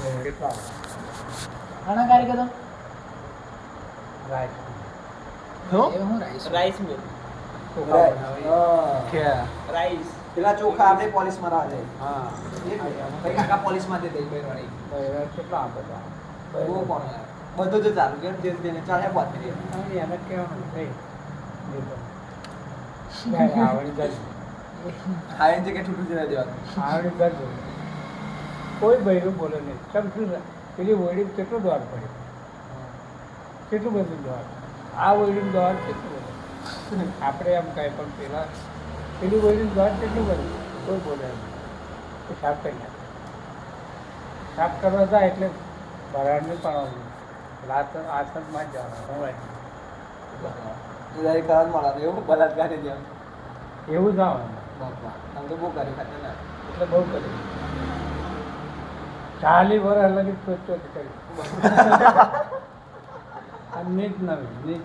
કેટલા ખાના કાર્યક્રમ રાઈસ હું રાઈસ રાઈસ મિલ ચોખા બનાવી કે રાઈસ પેલા ચોખા આપણે પોલિશ મારવા દે હા ભાઈ કાકા પોલિશ માં દે દે ભાઈ ભાઈ કેટલા બધા બહુ કોણ બધું જ ચાલુ કેમ જે તેને ચાલ્યા વાત કરીએ એને કહેવાનું ભાઈ આવડી જાય હાઈન જગ્યાએ છૂટું જવા દેવાનું આવડી જાય કોઈ બૈરું બોલે નહીં કેમ શું પેલી વોયડી કેટલું દ્વાર પડે કેટલું બધું દ્વાર આ વોયડીનું દ્વાર કેટલું બધું આપણે એમ કાંઈ પણ પેલા પેલી વોયડીનું દ્વાર કેટલું બધું કોઈ બોલે એમ એ સાફ કરી નાખે સાફ કરવા જાય એટલે ભરાડ નહીં પાડવાનું આસનમાં જ જવાનું હોય જુદાઈ કરવા મળે એવું બલાત્કાર જેમ એવું જ આવવાનું બાપા આમ તો બહુ કરી ખાતે ના એટલે બહુ કર્યું 40 વર્ષ લગી સોચો કરી નીચ નવી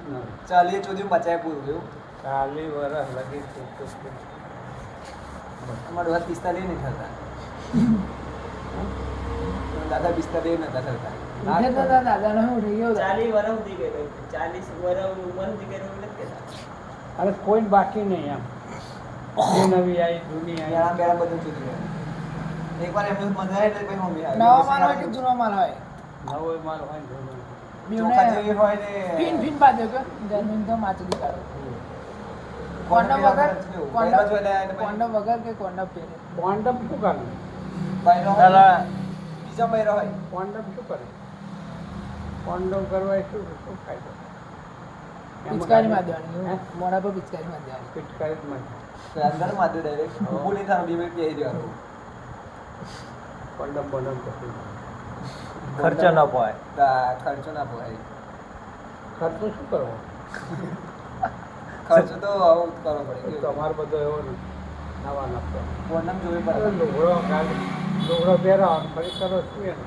ચાલીએ ચોથી બચાય પૂરું એવું 40 વર્ષ લગી સોચો અમારું વાત 45 નહીં થતા દાદા 45 નતા થતા ઉઠે તો દાદાનો હું ઉઠી ગયો 40 વર્ષ સુધી ગયો 40 વર્ષ ઉંમર સુધી ગયો નથી કહેતા અરે કોઈ બાકી નહીં એમ જે નવી આવી જૂની મેળા આવી મેળા બધું છૂટી ગયું એકવાર એમને મજા આવે એટલે પછી મમ્મી આવે નવો માલ હોય કે જૂનો માલ હોય નવો માલ હોય ને જૂનો ચોખા જેવી હોય ને ફીન બાંધ્યો કે જમીન તો માછલી કાઢો કોન્ડમ વગર કોન્ડમ વગર કે કોન્ડમ પહેરે ક્વોન્ટમ શું કરે બૈરો હોય બીજા બૈરો હોય ક્વોન્ટમ શું કરે ક્વોન્ટમ કરવા એ શું શું ફાયદો પિચકારી માં દેવાની મોડા પર પિચકારી માં દેવાની પિચકારી જ માં તો અંદર માથે ડાયરેક્ટ ઊભું નહીં થવાનું 2 મિનિટ બેસી જવાનું ક્વોન્ટમ બોન્ડમ કશું ખર્ચો ન પોય ખર્ચો ના પોહાય ખર્ચો શું કરવો ખર્ચો તો આવું જ કરવો પડે કેવું? તમારે બધો એવો ને નવા નફો કોન્ડમ જોવી પડે લુગડો પહેરાવાનો ફરી કરો શું એને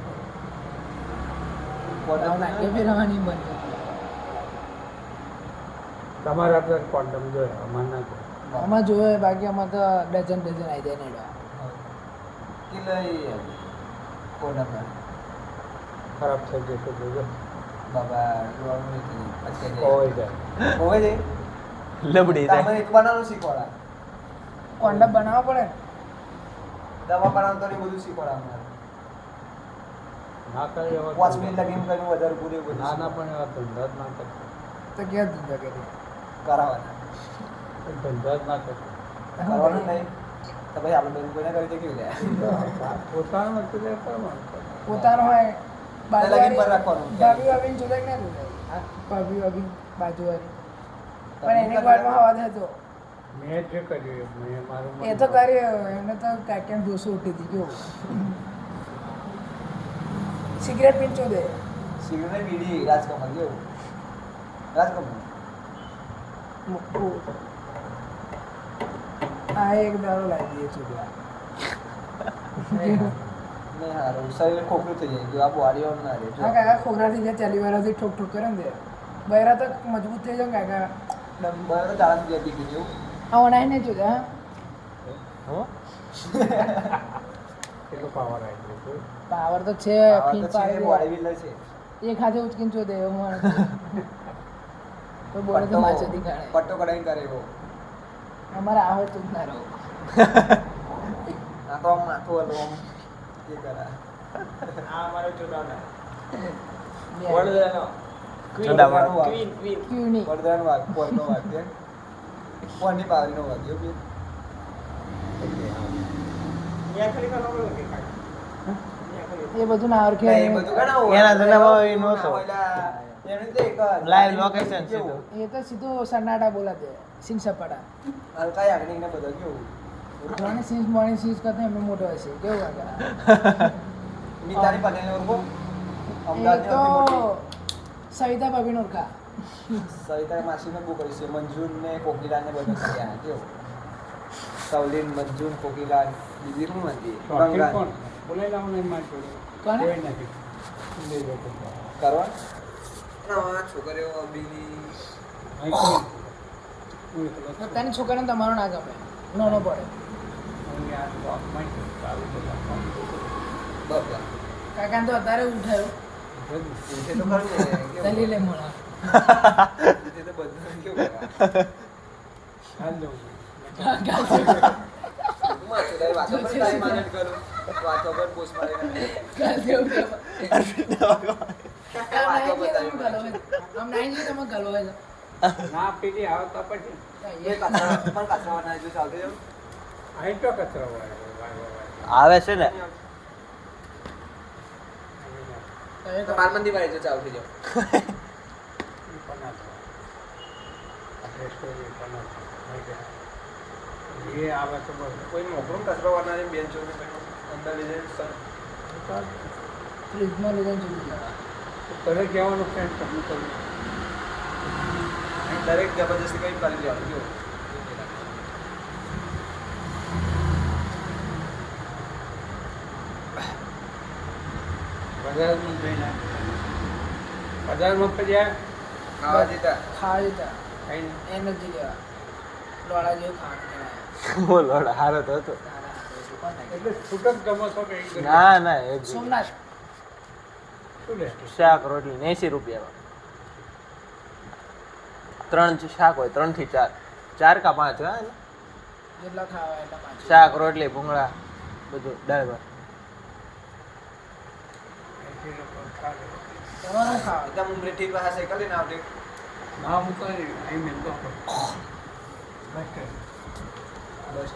કોન્ડમ નાખે ફેરવાની બંધ તમારે આપણે ક્વોન્ટમ જોઈએ અમારે ના જોઈએ આમાં જોવે બાકી આમાં તો ડઝન આવી જાય નેડો કે લઈ કોન્ડમ ખરાબ થઈ જશે જોજો બાબા જોવાનું નથી પછી હોય જાય હોય છે લબડી તમે એક બનાવવાનું શીખવાડા કોન્ડમ બનાવવા પડે દવા બનાવતો ને બધું શીખવાડા ના કરે એવા 5 મિનિટ લગી એમ કરીને વધારે પૂરી બધું ના ના પણ એવા ધંધા જ ના કરતા તો ક્યાં ધંધા કરી કરાવવાના ધંધા જ ના કરતા કરવાનું નહીં તો ભાઈ આપણે બેન કોઈને કરી દે કેવું લે પોતાનું નથી લે કરવાનું પોતાનો હોય લગીન પર રાખવાનું ભાભી ભાભી જોડે ના જોડે ભાભી ભાભી બાજુવાળી પણ એને વારમાં અવાજ હતો મેં જે કર્યું મેં મારું એ તો કર્યો એને તો કાંઈ ડોસો ઉઠી હતી જો સિગરેટ પીંચો દે સિગરેટ બીડી રાજકમલ જેવું રાજકમલ આ એક દારૂ લાવી દઈએ છોકરા નહીં હારું શરીર ખોખલું થઈ જાય જો આ બોડીઓ ના રહે જો હા કાકા ખોખરાથી જે ચાલી વાળાથી ઠોક ઠોક કરે ને તે બૈરા તો મજબૂત થઈ જાય કાકા બરાબર તો ચાલન દે દીધી જેવું આ ઓનાઈ નહીં જોતા હો કેટલો પાવર આવી ગયો પાવર તો છે ફીન પાડી બોડી બિલ્ડર છે એક હાથે ઉચકીને ચો દે એવું માણસ તો બોલે તો માચો દીખાડે પટ્ટો કઢાઈને કરે એવો અમારે આવો તું જ ના રહો આ તો આમ માથું હલો આમ એ કરા આ અમારો ચોડાના બે. વડોદરાનો ચોડાવાનો વાઘ. ક્વીન ક્વીન ક્યું નહીં વડોદરાનો વાઘ પોરનો વાઘ છે પોરની પાવરીનો વાઘ એવું બી ન્યા ખાલી કાનો બોલો કે કાકા એ બધું ના ઓળખે એ બધું ઘણા હોય. એના જૂનામાં એ નહોતો. ઓલા, એનું તો એક Live location છે કેવું? એ તો સીધું સન્નાટા બોલા દે સિંગ સપાટા હલકા યાજ્ઞિક ને બધા કેવું જોણે સિંહ મોણી સિંહ કરતા એમનો મોટો હશે કેવું કાકા મિતાલી પટેલ ને ઓળખો એ અમદાવાદની તો સૌથી મોટી સવિતા ભાભીનો ઓળખા સવિતા માસીને બહુ કરી છે મંજૂર ને કોકિલા ને બધું કર્યા કેવું સવલીન મંજૂર કોકિલા બીજી શું હતી શોખીન ગંગા કોણ બોલાઈ લાવો ને માર જોડે કોને? કોઈ નથી લઈ લો તો. કરવા ના છોકરીઓ અબીની અહીં કોઈ કોઈ પેલો છે. પોતાની છોકરીને તમારો ના ગમે નાનો પડે અહીં આ શોખમાં જ ચાલુ બધા. બાપા કાકાને તો અત્યારે ઉઠાયો ઉઠે તો ખરું ને, કેવું? દલીલે મળા ઉઠે તો બધું કેવું કરે? હાલ દઉં હું વાંચું, તારી વાતો પર તારી માનત કરું. વાતો પર પોસ્ટ મારીને. વાતો પર તારી માનત. ના પેલી આવે તો પછી એ કચરા પણ કચરા બનાવી જો ચાલતું એવું? અહીં તો કચરો હોય આવે છે ને તો માર મંદી વાળી જો ચાલુ થઈ જાવ. એ આવે તો બસ કોઈ મોકલું કચરો બનાવી બેન્ચો અંદર લઈ જઈને ફ્રીજમાં લઈને જોઈ લેવા તને કહેવાનું ફ્રેન્ડ તમને કહ્યું દરેક જબરજસ્તી કઈ કરી દેવાનું જો. બજારમાં જઈને બજારમાં પછી ખાવા જતા ખાવા જતા કઈ નહીં એનર્જી લેવા લોડા જેવું ખાવાનું બોલો હારો તો હતો એટલે છૂટક જમો છો કે એક ના ના એક સોમનાથ શું લે શાક રોટલી 80 રૂપિયામાં 3 શાક હોય 3 થી 4 4 કા 5 હા એલા? જેટલા ખાવા એટલા પાંચ શાક રોટલી ભૂંગળા બધું દાળ ભાત તમારું ખાવા એકદમ ઉમરે ઠીક પાસે સાયકલ લઈને આવતી. ના હું તો અહીં મેં તો બસ